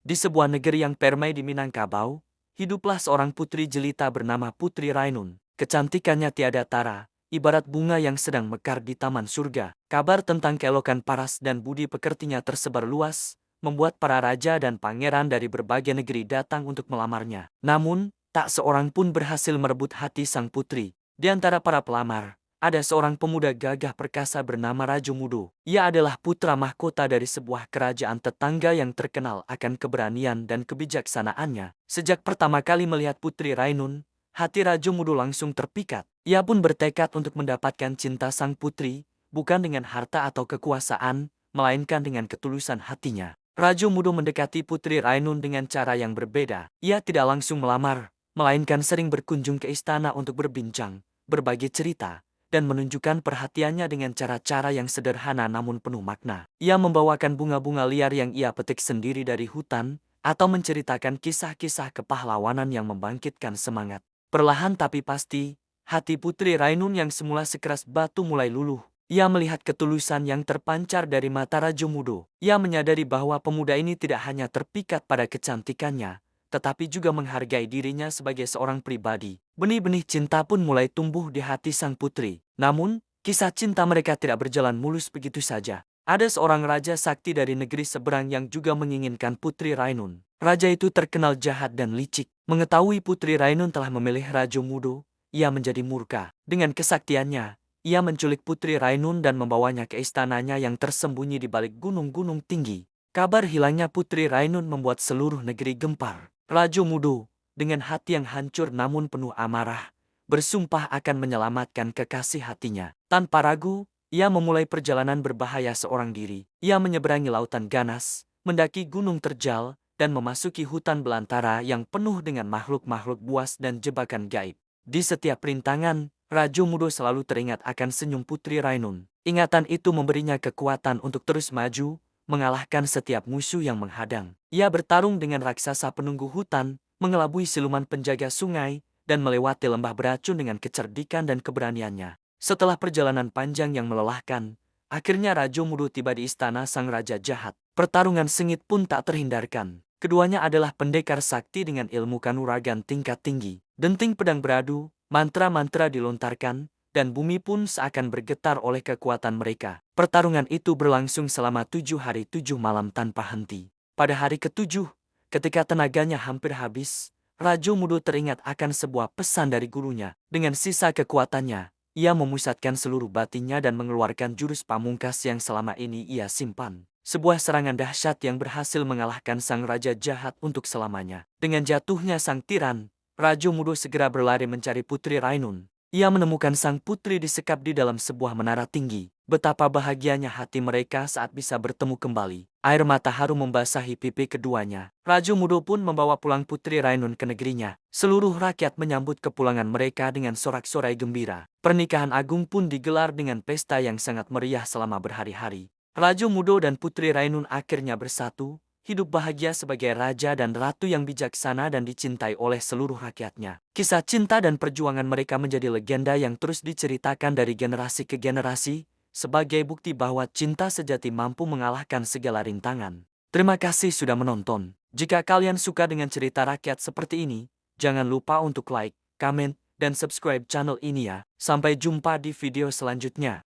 Di sebuah negeri yang permai di Minangkabau, hiduplah seorang putri jelita bernama Putri Rainun. Kecantikannya tiada tara, ibarat bunga yang sedang mekar di taman surga. Kabar tentang keelokan paras dan budi pekertinya tersebar luas, membuat para raja dan pangeran dari berbagai negeri datang untuk melamarnya. Namun, tak seorang pun berhasil merebut hati sang putri. Di antara para pelamar, ada seorang pemuda gagah perkasa bernama Rajo Mudo. Ia adalah putra mahkota dari sebuah kerajaan tetangga yang terkenal akan keberanian dan kebijaksanaannya. Sejak pertama kali melihat Putri Rainun, hati Rajo Mudo langsung terpikat. Ia pun bertekad untuk mendapatkan cinta sang putri, bukan dengan harta atau kekuasaan, melainkan dengan ketulusan hatinya. Rajo Mudo mendekati Putri Rainun dengan cara yang berbeda. Ia tidak langsung melamar, melainkan sering berkunjung ke istana untuk berbincang, berbagi cerita, dan menunjukkan perhatiannya dengan cara-cara yang sederhana namun penuh makna. Ia membawakan bunga-bunga liar yang ia petik sendiri dari hutan, atau menceritakan kisah-kisah kepahlawanan yang membangkitkan semangat. Perlahan tapi pasti, hati Putri Rainun yang semula sekeras batu mulai luluh. Ia melihat ketulusan yang terpancar dari mata Rajo Mudo. Ia menyadari bahwa pemuda ini tidak hanya terpikat pada kecantikannya, tetapi juga menghargai dirinya sebagai seorang pribadi. Benih-benih cinta pun mulai tumbuh di hati sang putri. Namun, kisah cinta mereka tidak berjalan mulus begitu saja. Ada seorang raja sakti dari negeri seberang yang juga menginginkan Putri Rainun. Raja itu terkenal jahat dan licik. Mengetahui Putri Rainun telah memilih Rajo Mudo, ia menjadi murka. Dengan kesaktiannya, ia menculik Putri Rainun dan membawanya ke istananya yang tersembunyi di balik gunung-gunung tinggi. Kabar hilangnya Putri Rainun membuat seluruh negeri gempar. Rajo Mudo, dengan hati yang hancur namun penuh amarah, bersumpah akan menyelamatkan kekasih hatinya. Tanpa ragu, ia memulai perjalanan berbahaya seorang diri. Ia menyeberangi lautan ganas, mendaki gunung terjal, dan memasuki hutan belantara yang penuh dengan makhluk-makhluk buas dan jebakan gaib. Di setiap rintangan, Rajo Mudo selalu teringat akan senyum Putri Rainun. Ingatan itu memberinya kekuatan untuk terus maju, mengalahkan setiap musuh yang menghadang. Ia bertarung dengan raksasa penunggu hutan, mengelabui siluman penjaga sungai, dan melewati lembah beracun dengan kecerdikan dan keberaniannya. Setelah perjalanan panjang yang melelahkan, akhirnya Rajo Mudo tiba di istana sang raja jahat. Pertarungan sengit pun tak terhindarkan. Keduanya adalah pendekar sakti dengan ilmu kanuragan tingkat tinggi. Denting pedang beradu, mantra-mantra dilontarkan, dan bumi pun seakan bergetar oleh kekuatan mereka. Pertarungan itu berlangsung selama 7 hari 7 malam tanpa henti. Pada hari ketujuh, ketika tenaganya hampir habis, Rajo Mudo teringat akan sebuah pesan dari gurunya. Dengan sisa kekuatannya, ia memusatkan seluruh batinnya dan mengeluarkan jurus pamungkas yang selama ini ia simpan. Sebuah serangan dahsyat yang berhasil mengalahkan sang raja jahat untuk selamanya. Dengan jatuhnya sang tiran, Rajo Mudo segera berlari mencari Putri Rainun. Ia menemukan sang putri disekap di dalam sebuah menara tinggi. Betapa bahagianya hati mereka saat bisa bertemu kembali. Air mata haru membasahi pipi keduanya. Rajo Mudo pun membawa pulang Putri Rainun ke negerinya. Seluruh rakyat menyambut kepulangan mereka dengan sorak-sorai gembira. Pernikahan agung pun digelar dengan pesta yang sangat meriah selama berhari-hari. Rajo Mudo dan Putri Rainun akhirnya bersatu, hidup bahagia sebagai raja dan ratu yang bijaksana dan dicintai oleh seluruh rakyatnya. Kisah cinta dan perjuangan mereka menjadi legenda yang terus diceritakan dari generasi ke generasi, sebagai bukti bahwa cinta sejati mampu mengalahkan segala rintangan. Terima kasih sudah menonton. Jika kalian suka dengan cerita rakyat seperti ini, jangan lupa untuk like, komen, dan subscribe channel ini ya. Sampai jumpa di video selanjutnya.